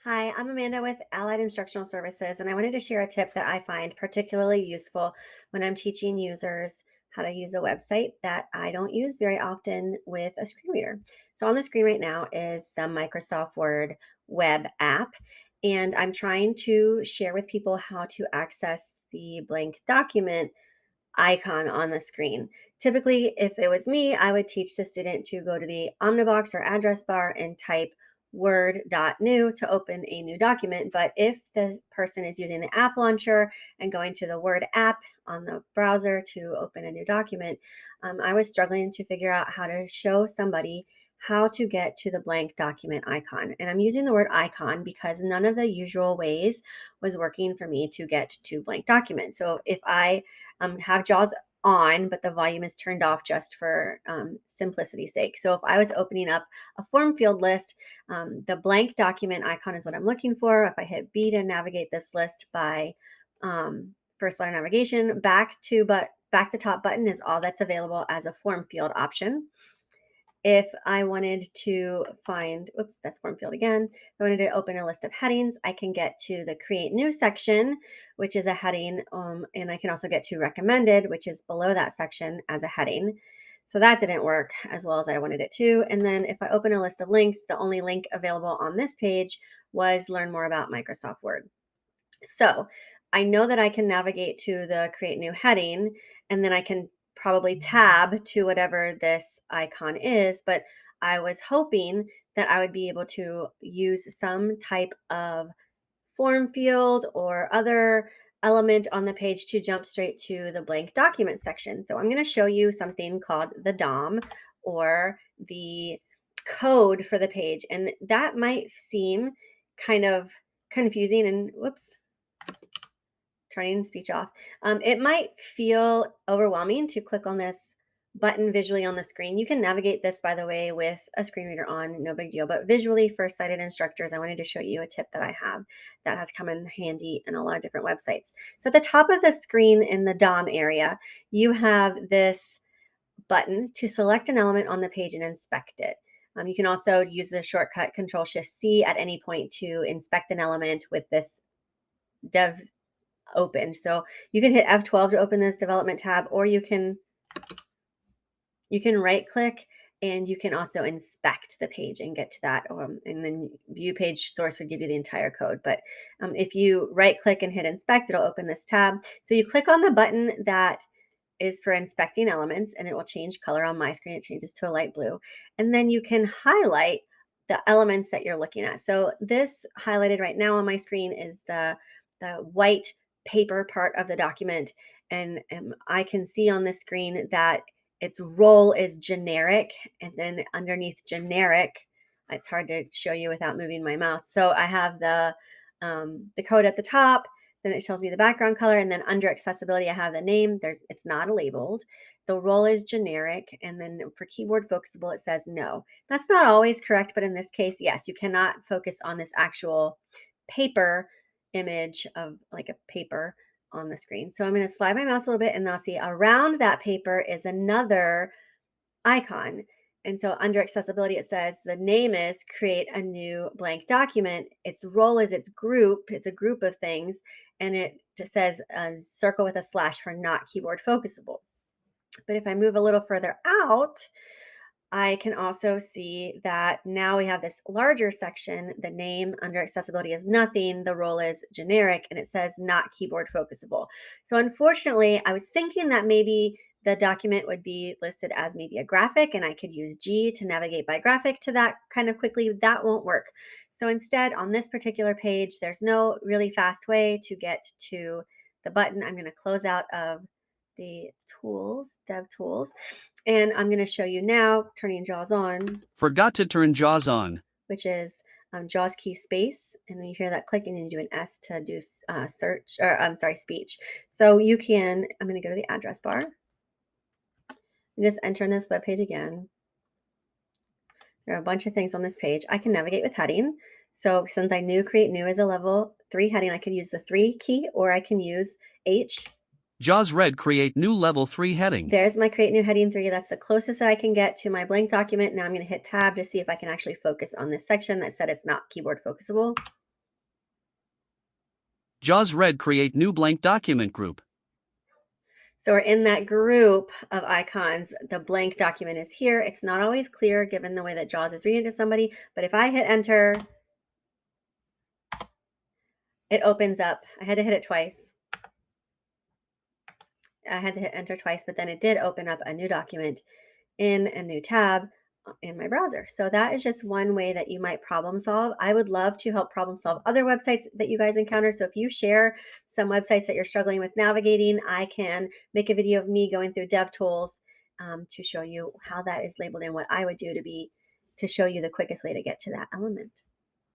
Hi, I'm Amanda with Allied Instructional Services, and I wanted to share a tip that I find particularly useful when I'm teaching users how to use a website that I don't use very often with a screen reader. So, on the screen right now is the Microsoft Word web app, and I'm trying to share with people how to access the blank document icon on the screen. Typically, if it was me, I would teach the student to go to the Omnibox or address bar and type word.new to open a new document. But if the person is using the app launcher and going to the Word app on the browser to open a new document, I was struggling to figure out how to show somebody how to get to the blank document icon. And I'm using the word icon because none of the usual ways was working for me to get to blank document. So if I have JAWS on, but the volume is turned off just for simplicity's sake. So if I was opening up a form field list, the blank document icon is what I'm looking for. If I hit B to navigate this list by first line navigation, back to top button is all that's available as a form field option. If I wanted to find, oops, that's form field again. If I wanted to open a list of headings, I can get to the create new section, which is a heading. And I can also get to recommended, which is below that section as a heading. So that didn't work as well as I wanted it to. And then if I open a list of links, the only link available on this page was learn more about Microsoft Word. So I know that I can navigate to the create new heading and then I can probably tab to whatever this icon is. But I was hoping that I would be able to use some type of form field or other element on the page to jump straight to the blank document section. So I'm going to show you something called the DOM or the code for the page. And that might seem kind of confusing and whoops, turning speech off. It might feel overwhelming to click on this button visually on the screen. You can navigate this, by the way, with a screen reader on, no big deal. But visually, for sighted instructors, I wanted to show you a tip that I have that has come in handy in a lot of different websites. So at the top of the screen in the DOM area, you have this button to select an element on the page and inspect it. You can also use the shortcut Control Shift C at any point to inspect an element with this dev open. So you can hit F12 to open this development tab, or you can right click and you can also inspect the page and get to that. And then view page source would give you the entire code. But if you right click and hit inspect, it'll open this tab. So you click on the button that is for inspecting elements and it will change color on my screen. It changes to a light blue. And then you can highlight the elements that you're looking at. So this highlighted right now on my screen is the white paper part of the document. And I can see on the screen that its role is generic. And then underneath generic, it's hard to show you without moving my mouse. So I have the code at the top, then it shows me the background color, and then under accessibility, I have the name. It's not labeled. The role is generic, and then for keyboard focusable, it says no. That's not always correct, but in this case, yes, you cannot focus on this actual paper image of like a paper on the screen. So I'm going to slide my mouse a little bit, and I'll see around that paper is another icon. And so under accessibility, it says the name is create a new blank document. Its role is its group. It's a group of things. And it just says a circle with a slash for not keyboard focusable. But if I move a little further out, I can also see that now we have this larger section. The name under accessibility is nothing. The role is generic and it says not keyboard focusable. So unfortunately, I was thinking that maybe the document would be listed as maybe a graphic and I could use G to navigate by graphic to that kind of quickly. That won't work. So instead, on this particular page, there's no really fast way to get to the button. I'm going to close out of the tools, dev tools, and I'm going to show you now turning JAWS on, Forgot to turn JAWS on. which is JAWS key space. And then you hear that click and then you do an S to do search, or I'm sorry, speech. So you can, I'm going to go to the address bar and just enter in this web page again. There are a bunch of things on this page. I can navigate with heading. So since I knew create new is a level 3 heading, I could use the 3 key or I can use H. JAWS Red create new level 3 heading. There's my create new heading 3. That's the closest that I can get to my blank document. Now I'm going to hit tab to see if I can actually focus on this section that said it's not keyboard focusable. JAWS Red create new blank document group. So we're in that group of icons. The blank document is here. It's not always clear given the way that JAWS is reading to somebody, but if I hit enter, it opens up. I had to hit it twice. I had to hit enter twice, but then it did open up a new document in a new tab in my browser. So that is just one way that you might problem solve. I would love to help problem solve other websites that you guys encounter. So if you share some websites that you're struggling with navigating, I can make a video of me going through DevTools to show you how that is labeled and what I would do to show you the quickest way to get to that element.